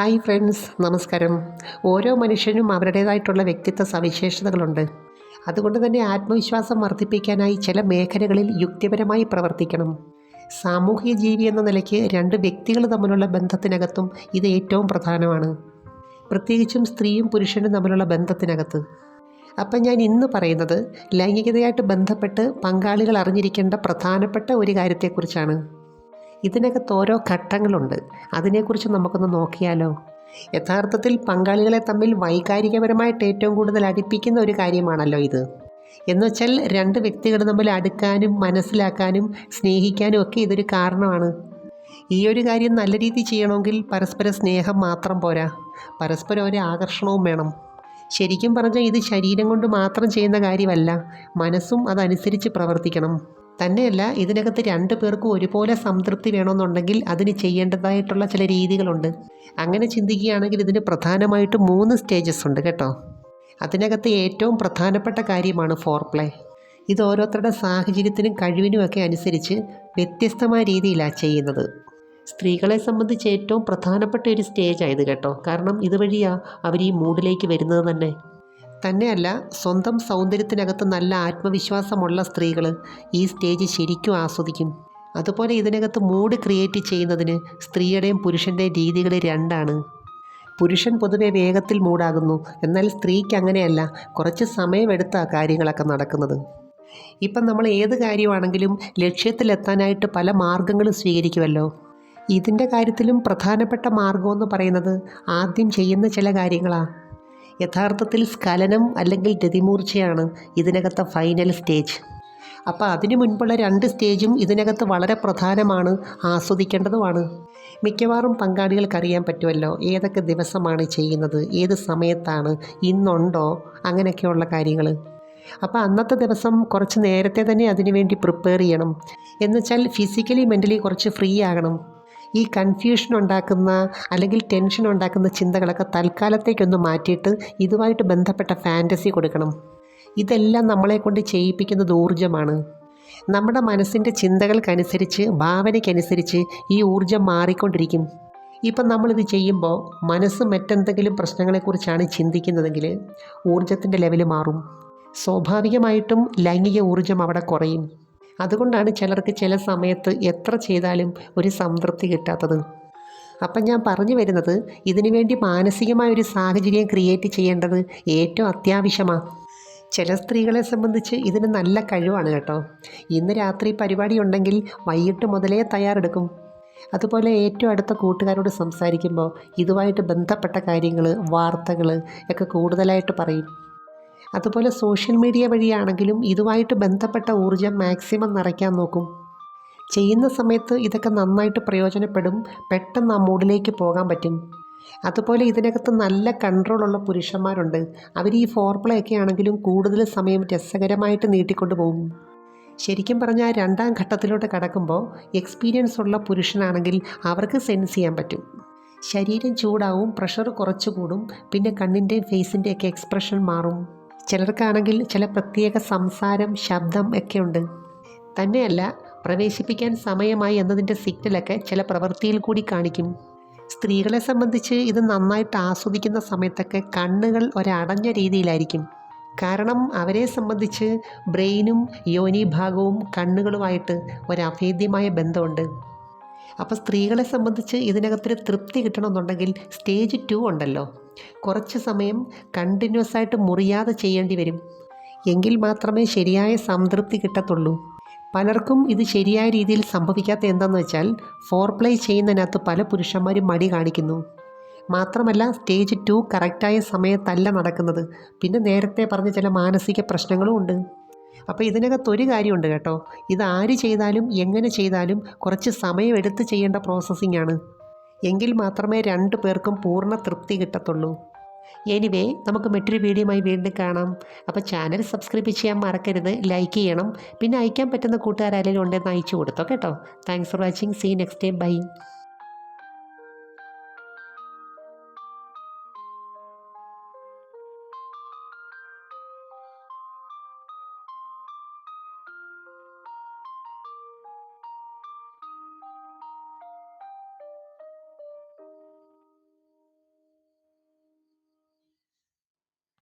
Hi friends, നമസ്കാരം. ഓരോ മനുഷ്യനും അവരുടേതായിട്ടുള്ള വ്യക്തിത്വ സവിശേഷതകളുണ്ട്. അതുകൊണ്ട് തന്നെ ആത്മവിശ്വാസം വർദ്ധിപ്പിക്കാനായി ചില മേഖലകളിൽ യുക്തിപരമായി പ്രവർത്തിക്കണം. സാമൂഹിക ജീവി എന്ന നിലയ്ക്ക് രണ്ട് വ്യക്തികൾ തമ്മിലുള്ള ബന്ധത്തിനകത്തും ഇത് ഏറ്റവും പ്രധാനമാണ്, പ്രത്യേകിച്ചും സ്ത്രീയും പുരുഷനും തമ്മിലുള്ള ബന്ധത്തിനകത്ത്. അപ്പം ഞാൻ ഇന്ന് പറയുന്നത് ലൈംഗികതയായിട്ട് ബന്ധപ്പെട്ട് പങ്കാളികൾ അറിഞ്ഞിരിക്കേണ്ട പ്രധാനപ്പെട്ട ഒരു കാര്യത്തെക്കുറിച്ചാണ്. ഇതിനകത്ത് ഓരോ ഘട്ടങ്ങളുണ്ട്, അതിനെക്കുറിച്ച് നമുക്കൊന്ന് നോക്കിയാലോ. യഥാർത്ഥത്തിൽ പങ്കാളികളെ തമ്മിൽ വൈകാരികപരമായിട്ട് ഏറ്റവും കൂടുതൽ അടുപ്പിക്കുന്ന ഒരു കാര്യമാണല്ലോ ഇത്. എന്നുവെച്ചാൽ രണ്ട് വ്യക്തികൾ തമ്മിൽ അടുക്കാനും മനസ്സിലാക്കാനും സ്നേഹിക്കാനും ഒക്കെ ഇതൊരു കാരണമാണ്. ഈ ഒരു കാര്യം നല്ല രീതിയിൽ ചെയ്യണമെങ്കിൽ പരസ്പര സ്നേഹം മാത്രം പോരാ, പരസ്പരം ഒരു ആകർഷണവും വേണം. ശരിക്കും പറഞ്ഞാൽ ഇത് ശരീരം കൊണ്ട് മാത്രം ചെയ്യുന്ന കാര്യമല്ല, മനസ്സും അതനുസരിച്ച് പ്രവർത്തിക്കണം. തന്നെയല്ല, ഇതിനകത്ത് രണ്ടു പേർക്കും ഒരുപോലെ സംതൃപ്തി വേണമെന്നുണ്ടെങ്കിൽ അതിന് ചെയ്യേണ്ടതായിട്ടുള്ള ചില രീതികളുണ്ട്. അങ്ങനെ ചിന്തിക്കുകയാണെങ്കിൽ ഇതിന് പ്രധാനമായിട്ട് 3 സ്റ്റേജസ് ഉണ്ട് കേട്ടോ. അതിനകത്ത് ഏറ്റവും പ്രധാനപ്പെട്ട കാര്യമാണ് ഫോർപ്ലേ. ഇത് ഓരോരുത്തരുടെ സാഹചര്യത്തിനും കഴിവിനുമൊക്കെ അനുസരിച്ച് വ്യത്യസ്തമായ രീതിയിലാണ് ചെയ്യുന്നത്. സ്ത്രീകളെ സംബന്ധിച്ച് ഏറ്റവും പ്രധാനപ്പെട്ട ഒരു സ്റ്റേജായത് കേട്ടോ, കാരണം ഇതുവഴിയാണ് അവർ ഈ മൂഡിലേക്ക് വരുന്നത് തന്നെ. തന്നെയല്ല, സ്വന്തം സൗന്ദര്യത്തിനകത്ത് നല്ല ആത്മവിശ്വാസമുള്ള സ്ത്രീകൾ ഈ സ്റ്റേജ് ശരിക്കും ആസ്വദിക്കും. അതുപോലെ ഇതിനകത്ത് മൂഡ് ക്രിയേറ്റ് ചെയ്യുന്നതിന് സ്ത്രീയുടെയും പുരുഷൻ്റെയും രീതികൾ രണ്ടാണ്. പുരുഷൻ പൊതുവെ വേഗത്തിൽ മൂടാകുന്നു, എന്നാൽ സ്ത്രീക്ക് അങ്ങനെയല്ല, കുറച്ച് സമയമെടുത്താണ് കാര്യങ്ങളൊക്കെ നടക്കുന്നത്. ഇപ്പം നമ്മൾ ഏത് കാര്യമാണെങ്കിലും ലക്ഷ്യത്തിലെത്താനായിട്ട് പല മാർഗങ്ങളും സ്വീകരിക്കുമല്ലോ. ഇതിൻ്റെ കാര്യത്തിലും പ്രധാനപ്പെട്ട മാർഗമെന്ന് പറയുന്നത് ആദ്യം ചെയ്യുന്ന ചില കാര്യങ്ങളാണ്. യഥാർത്ഥത്തിൽ സ്ഖലനം അല്ലെങ്കിൽ രതിമൂർച്ചയാണ് ഇതിനകത്തെ ഫൈനൽ സ്റ്റേജ്. അപ്പോൾ അതിനു മുൻപുള്ള 2 സ്റ്റേജും ഇതിനകത്ത് വളരെ പ്രധാനമാണ്, ആസ്വദിക്കേണ്ടതുമാണ്. മിക്കവാറും പങ്കാളികൾക്കറിയാൻ പറ്റുമല്ലോ ഏതൊക്കെ ദിവസമാണ് ചെയ്യുന്നത്, ഏത് സമയത്താണ്, ഇന്നുണ്ടോ, അങ്ങനെയൊക്കെയുള്ള കാര്യങ്ങൾ. അപ്പോൾ അന്നത്തെ ദിവസം കുറച്ച് നേരത്തെ തന്നെ അതിനുവേണ്ടി പ്രിപ്പയർ ചെയ്യണം. എന്നുവെച്ചാൽ ഫിസിക്കലി മെൻ്റലി കുറച്ച് ഫ്രീ ആകണം. ഈ കൺഫ്യൂഷൻ ഉണ്ടാക്കുന്ന അല്ലെങ്കിൽ ടെൻഷൻ ഉണ്ടാക്കുന്ന ചിന്തകളൊക്കെ തൽക്കാലത്തേക്കൊന്ന് മാറ്റിയിട്ട് ഇതുമായിട്ട് ബന്ധപ്പെട്ട ഫാൻറ്റസി കൊടുക്കണം. ഇതെല്ലാം നമ്മളെ കൊണ്ട് ചെയ്യിപ്പിക്കുന്നത് ഊർജ്ജമാണ്. നമ്മുടെ മനസ്സിൻ്റെ ചിന്തകൾക്കനുസരിച്ച്, ഭാവനയ്ക്കനുസരിച്ച് ഈ ഊർജ്ജം മാറിക്കൊണ്ടിരിക്കും. ഇപ്പം നമ്മളിത് ചെയ്യുമ്പോൾ മനസ്സ് മറ്റെന്തെങ്കിലും പ്രശ്നങ്ങളെക്കുറിച്ചാണ് ചിന്തിക്കുന്നതെങ്കിൽ ഊർജ്ജത്തിൻ്റെ ലെവൽ മാറും. സ്വാഭാവികമായിട്ടും ലൈംഗിക ഊർജ്ജം അവിടെ കുറയും. അതുകൊണ്ടാണ് ചിലർക്ക് ചില സമയത്ത് എത്ര ചെയ്താലും ഒരു സംതൃപ്തി കിട്ടാത്തത്. അപ്പം ഞാൻ പറഞ്ഞു വരുന്നത്, ഇതിനു വേണ്ടി മാനസികമായൊരു സാഹചര്യം ക്രിയേറ്റ് ചെയ്യേണ്ടത് ഏറ്റവും അത്യാവശ്യമാണ്. ചില സ്ത്രീകളെ സംബന്ധിച്ച് ഇതിന് നല്ല കഴിവാണ് കേട്ടോ. ഇന്ന് രാത്രി പരിപാടി ഉണ്ടെങ്കിൽ വൈകിട്ട് മുതലേ തയ്യാറെടുക്കും. അതുപോലെ ഏറ്റവും അടുത്ത കൂട്ടുകാരോട് സംസാരിക്കുമ്പോൾ ഇതുമായിട്ട് ബന്ധപ്പെട്ട കാര്യങ്ങൾ, വാർത്തകൾ ഒക്കെ കൂടുതലായിട്ട് പറയും. അതുപോലെ സോഷ്യൽ മീഡിയ വഴിയാണെങ്കിലും ഇതുമായിട്ട് ബന്ധപ്പെട്ട ഊർജ്ജം മാക്സിമം നിറയ്ക്കാൻ നോക്കും. ചെയ്യുന്ന സമയത്ത് ഇതൊക്കെ നന്നായിട്ട് പ്രയോജനപ്പെടും, പെട്ടെന്ന് ആ മൂഡിലേക്ക് പോകാൻ പറ്റും. അതുപോലെ ഇതിനകത്ത് നല്ല കൺട്രോളുള്ള പുരുഷന്മാരുണ്ട്. അവർ ഈ ഫോർപ്ലേ ഒക്കെ ആണെങ്കിലും കൂടുതൽ സമയം രസകരമായിട്ട് നീട്ടിക്കൊണ്ട് പോകും. ശരിക്കും പറഞ്ഞാൽ 2ാം ഘട്ടത്തിലോട്ട് കടക്കുമ്പോൾ എക്സ്പീരിയൻസ് ഉള്ള പുരുഷനാണെങ്കിൽ അവർക്ക് സെൻസ് ചെയ്യാൻ പറ്റും. ശരീരം ചൂടാവും, പ്രഷർ കുറച്ചു കൂടും, പിന്നെ കണ്ണിൻ്റെയും ഫേസിൻ്റെയൊക്കെ എക്സ്പ്രഷൻ മാറും. ചിലർക്കാണെങ്കിൽ ചില പ്രത്യേക സംസാരം, ശബ്ദം ഒക്കെ ഉണ്ട്. തന്നെയല്ല, പ്രവേശിപ്പിക്കാൻ സമയമായി എന്നതിൻ്റെ സിഗ്നലൊക്കെ ചില പ്രവൃത്തിയിൽ കൂടി കാണിക്കും. സ്ത്രീകളെ സംബന്ധിച്ച് ഇത് നന്നായിട്ട് ആസ്വദിക്കുന്ന സമയത്തൊക്കെ കണ്ണുകൾ ഒരടഞ്ഞ രീതിയിലായിരിക്കും. കാരണം അവരെ സംബന്ധിച്ച് ബ്രെയിനും യോനിഭാഗവും കണ്ണുകളുമായിട്ട് ഒരഭേദ്യമായ ബന്ധമുണ്ട്. അപ്പോൾ സ്ത്രീകളെ സംബന്ധിച്ച് ഇതിനകത്തൊരു തൃപ്തി കിട്ടണമെന്നുണ്ടെങ്കിൽ സ്റ്റേജ് 2 ഉണ്ടല്ലോ, കുറച്ച് സമയം കണ്ടിന്യൂസ് ആയിട്ട് മുറിയാതെ ചെയ്യേണ്ടി വരും. എങ്കിൽ മാത്രമേ ശരിയായ സംതൃപ്തി കിട്ടത്തുള്ളൂ. പലർക്കും ഇത് ശരിയായ രീതിയിൽ സംഭവിക്കാത്ത എന്താണെന്ന് വെച്ചാൽ, ഫോർപ്ലേ ചെയ്യുന്നതിനകത്ത് പല പുരുഷന്മാരും മടി കാണിക്കുന്നു. മാത്രമല്ല, സ്റ്റേജ് 2 കറക്റ്റായ സമയത്തല്ല നടക്കുന്നത്. പിന്നെ നേരത്തെ പറഞ്ഞ ചില മാനസിക പ്രശ്നങ്ങളും ഉണ്ട്. അപ്പോൾ ഇതിനകത്തൊരു കാര്യമുണ്ട് കേട്ടോ, ഇത് ആര് ചെയ്താലും എങ്ങനെ ചെയ്താലും കുറച്ച് സമയമെടുത്ത് ചെയ്യേണ്ട പ്രോസസ്സിംഗ് ആണ്. എങ്കിൽ മാത്രമേ 2 പേർക്കും പൂർണ്ണ തൃപ്തി കിട്ടത്തുള്ളൂ. എനിവേ, നമുക്ക് മറ്റൊരു വീഡിയോയുമായി വീണ്ടും കാണാം. അപ്പോൾ ചാനൽ സബ്സ്ക്രൈബ് ചെയ്യാൻ മറക്കരുത്, ലൈക്ക് ചെയ്യണം. പിന്നെ അയക്കാൻ പറ്റുന്ന കൂട്ടുകാരെങ്കിലും ഉണ്ടെന്ന് അയച്ചു കൊടുത്തോ കേട്ടോ. Thanks for watching. See next time. By.